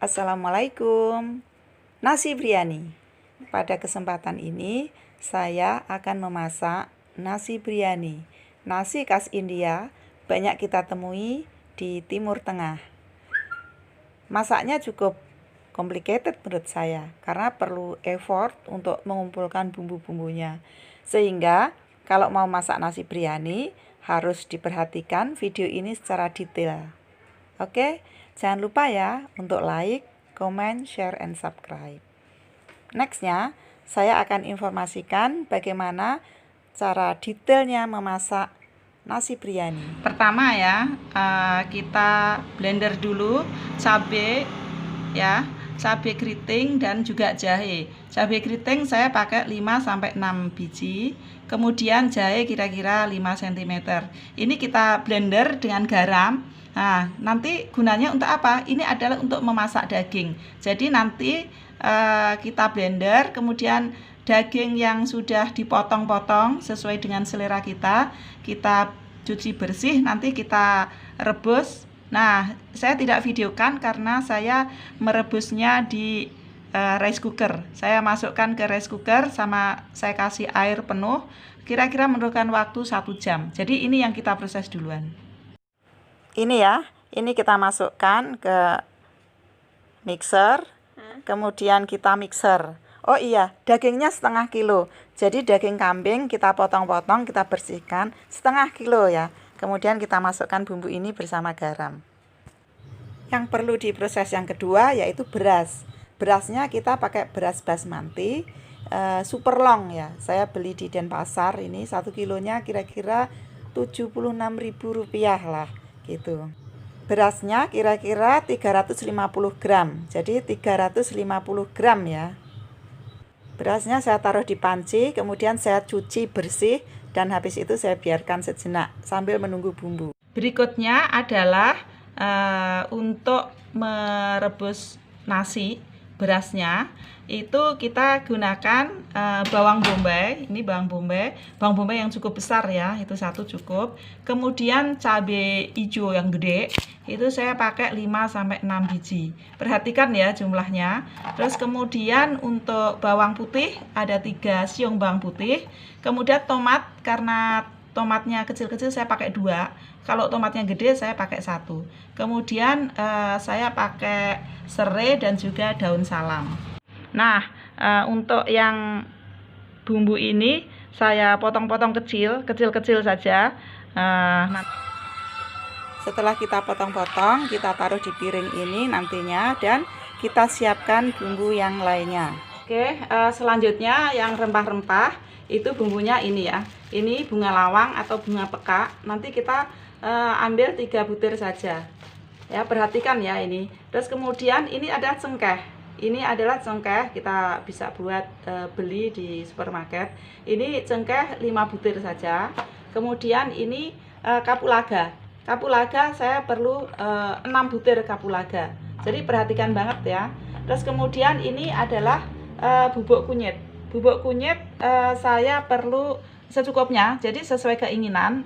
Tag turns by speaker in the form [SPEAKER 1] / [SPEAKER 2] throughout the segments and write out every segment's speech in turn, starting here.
[SPEAKER 1] Assalamualaikum. Nasi biryani. Pada kesempatan ini saya akan memasak nasi biryani. Nasi khas India banyak kita temui di Timur Tengah. Masaknya cukup complicated menurut saya karena perlu effort untuk mengumpulkan bumbu-bumbunya. Sehingga kalau mau masak nasi biryani harus diperhatikan video ini secara detail. Oke, jangan lupa ya untuk like, comment, share, and subscribe. Nextnya, saya akan informasikan bagaimana cara detailnya memasak nasi biryani. Pertama ya, kita blender dulu cabai ya, cabai keriting dan juga jahe. Cabai keriting saya pakai 5-6 biji, kemudian jahe kira-kira 5 cm. Ini kita blender dengan garam. Nah, nanti gunanya untuk apa? Ini adalah untuk memasak daging. Jadi nanti kita blender, kemudian daging yang sudah dipotong-potong sesuai dengan selera kita cuci bersih, nanti kita rebus. Nah, saya tidak videokan karena saya merebusnya di rice cooker. Saya masukkan ke rice cooker sama saya kasih air penuh, kira-kira memerlukan waktu 1 jam. Jadi ini yang kita proses duluan. Ini ya, ini kita masukkan ke mixer, kemudian kita mixer. Oh iya, dagingnya setengah kilo. Jadi daging kambing kita potong-potong, kita bersihkan setengah kilo ya. Kemudian kita masukkan bumbu ini bersama garam. Yang perlu diproses yang kedua yaitu beras. Berasnya kita pakai beras basmati super long ya. Saya beli di Denpasar, ini 1 kilonya kira-kira Rp76.000 lah gitu. Berasnya kira-kira 350 gram. Jadi 350 gram ya. Berasnya saya taruh di panci, kemudian saya cuci bersih dan habis itu saya biarkan sejenak sambil menunggu bumbu. Berikutnya adalah untuk merebus nasi berasnya itu kita gunakan bawang bombay. Ini bawang bombay yang cukup besar ya, itu 1 cukup. Kemudian cabai hijau yang gede itu saya pakai 5-6 biji. Perhatikan ya jumlahnya. Terus kemudian untuk bawang putih ada 3 siung bawang putih. Kemudian tomat, karena tomatnya kecil-kecil saya pakai 2. Kalau tomatnya gede saya pakai 1. Kemudian saya pakai serai dan juga daun salam. Nah, untuk yang bumbu ini saya potong-potong kecil-kecil saja. Setelah kita potong-potong, kita taruh di piring ini nantinya dan kita siapkan bumbu yang lainnya. Oke, selanjutnya yang rempah-rempah itu bumbunya ini ya. Ini bunga lawang atau bunga peka. Nanti kita ambil 3 butir saja. Ya, perhatikan ya ini. Terus kemudian ini ada cengkeh. Ini adalah cengkeh, kita bisa buat beli di supermarket. Ini cengkeh 5 butir saja. Kemudian ini kapulaga. Kapulaga saya perlu 6 butir kapulaga. Jadi perhatikan banget ya. Terus kemudian ini adalah bubuk kunyit. Bubuk kunyit saya perlu secukupnya. Jadi sesuai keinginan,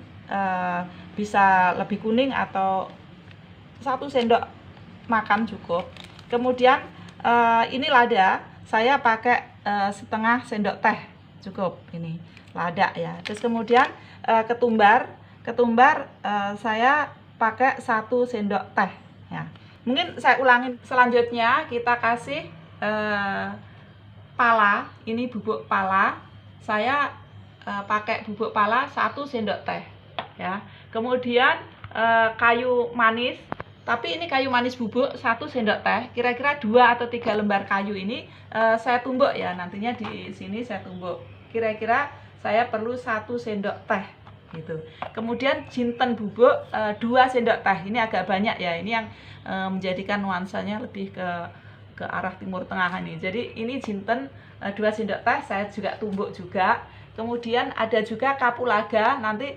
[SPEAKER 1] bisa lebih kuning atau 1 sendok makan cukup. Kemudian ini lada, saya pakai setengah sendok teh cukup, ini lada ya. Terus kemudian ketumbar saya pakai 1 sendok teh ya. Mungkin saya ulangin. Selanjutnya kita kasih pala, ini bubuk pala. Saya pakai bubuk pala 1 sendok teh ya. Kemudian kayu manis, tapi ini kayu manis bubuk 1 sendok teh, kira-kira 2 atau 3 lembar kayu ini saya tumbuk ya, nantinya di sini saya tumbuk. Kira-kira saya perlu 1 sendok teh gitu. Kemudian jinten bubuk 2 sendok teh. Ini agak banyak ya. Ini yang menjadikan nuansanya lebih ke arah Timur Tengah ini. Jadi ini jinten 2 sendok teh saya juga tumbuk juga. Kemudian ada juga kapulaga, nanti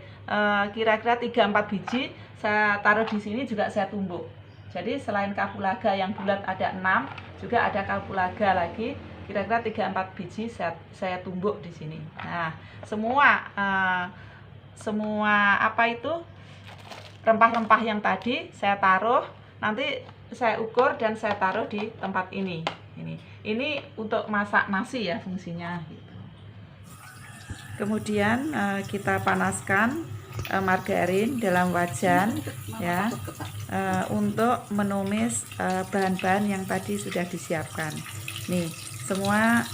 [SPEAKER 1] kira-kira 3-4 biji saya taruh di sini juga saya tumbuk. Jadi selain kapulaga yang bulat ada 6, juga ada kapulaga lagi kira-kira 3-4 biji saya tumbuk di sini. Nah, semua apa itu rempah-rempah yang tadi saya taruh, nanti saya ukur dan saya taruh di tempat ini. Ini untuk masak nasi ya fungsinya. Kemudian kita panaskan margarin dalam wajan ya, untuk menumis bahan-bahan yang tadi sudah disiapkan. Nih, semua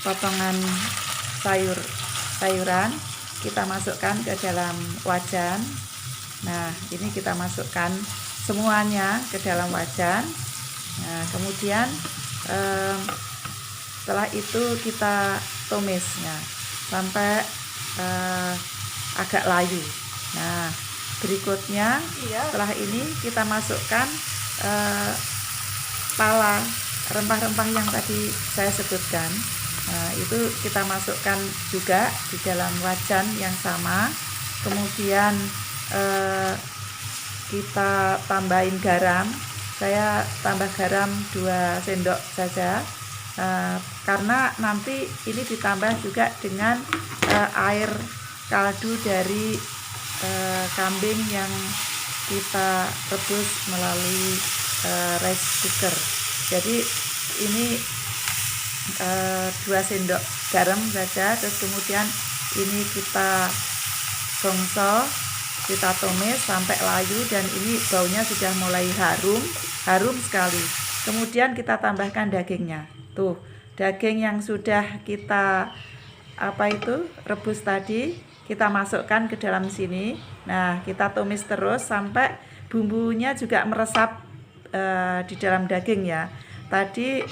[SPEAKER 1] potongan sayuran kita masukkan ke dalam wajan. Nah, ini kita masukkan semuanya ke dalam wajan. Nah, kemudian setelah itu kita tumisnya sampai agak layu. Nah, berikutnya setelah ini kita masukkan pala rempah-rempah yang tadi saya sebutkan. Nah, itu kita masukkan juga di dalam wajan yang sama. Kemudian kita tambahin garam. Saya tambah garam 2 sendok saja, karena nanti ini ditambah juga dengan air kaldu dari kambing yang kita rebus melalui rice cooker. Jadi ini 2 sendok garam saja. Terus kemudian ini kita gongso, kita tumis sampai layu, dan ini baunya sudah mulai harum sekali. Kemudian kita tambahkan dagingnya. Tuh, daging yang sudah kita rebus tadi kita masukkan ke dalam sini. Nah, kita tumis terus sampai bumbunya juga meresap di dalam daging ya. Tadi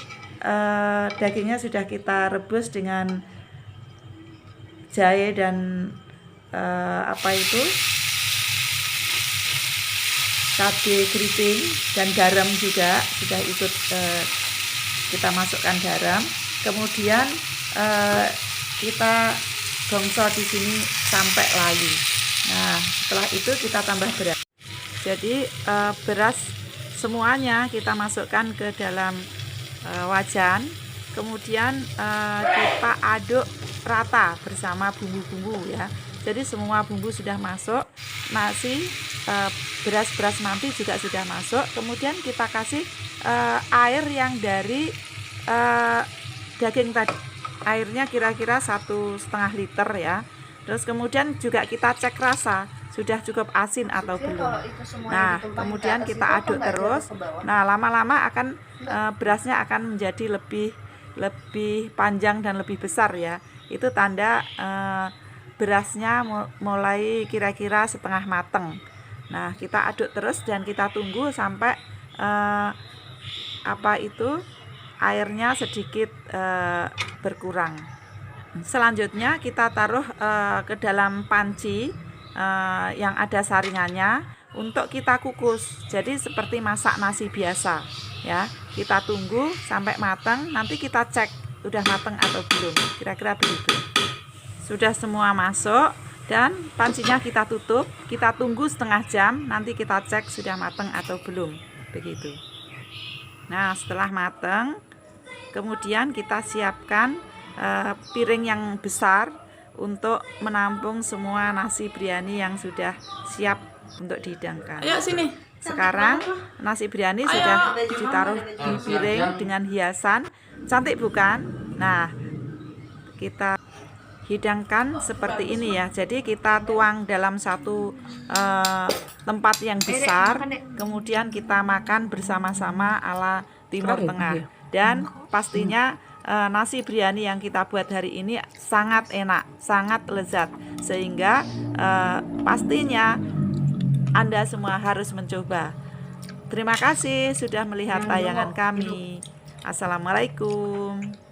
[SPEAKER 1] dagingnya sudah kita rebus dengan jahe dan cabai keriting dan garam juga sudah ikut kita masukkan garam. Kemudian kita gongso di sini sampai layu. Nah, setelah itu kita tambah beras. Jadi beras semuanya kita masukkan ke dalam wajan. Kemudian kita aduk rata bersama bumbu-bumbu ya. Jadi semua bumbu sudah masuk, nasi, beras-beras nanti juga sudah masuk. Kemudian kita kasih air yang dari daging tadi. Airnya kira-kira 1,5 liter ya. Terus kemudian juga kita cek rasa sudah cukup asin atau belum. Nah, kemudian kita aduk terus. Nah, lama-lama akan berasnya akan menjadi lebih panjang dan lebih besar ya. Itu tanda berasnya mulai kira-kira setengah mateng. Nah, kita aduk terus dan kita tunggu sampai airnya sedikit berkurang. Selanjutnya kita taruh ke dalam panci yang ada saringannya untuk kita kukus. Jadi seperti masak nasi biasa ya. Kita tunggu sampai matang, nanti kita cek udah matang atau belum. Kira-kira begitu. Sudah semua masuk dan pancinya kita tutup. Kita tunggu setengah jam, nanti kita cek sudah matang atau belum. Begitu. Nah, setelah matang, kemudian kita siapkan piring yang besar untuk menampung semua nasi biryani yang sudah siap untuk dihidangkan.
[SPEAKER 2] Ayo sini.
[SPEAKER 1] Sekarang nasi biryani sudah ditaruh di piring dengan hiasan. Cantik bukan? Nah, kita hidangkan seperti ini ya. Jadi kita tuang dalam satu tempat yang besar, kemudian kita makan bersama-sama ala Timur Tengah. Dan pastinya nasi biryani yang kita buat hari ini sangat enak, sangat lezat, sehingga pastinya Anda semua harus mencoba. Terima kasih sudah melihat tayangan kami. Assalamualaikum.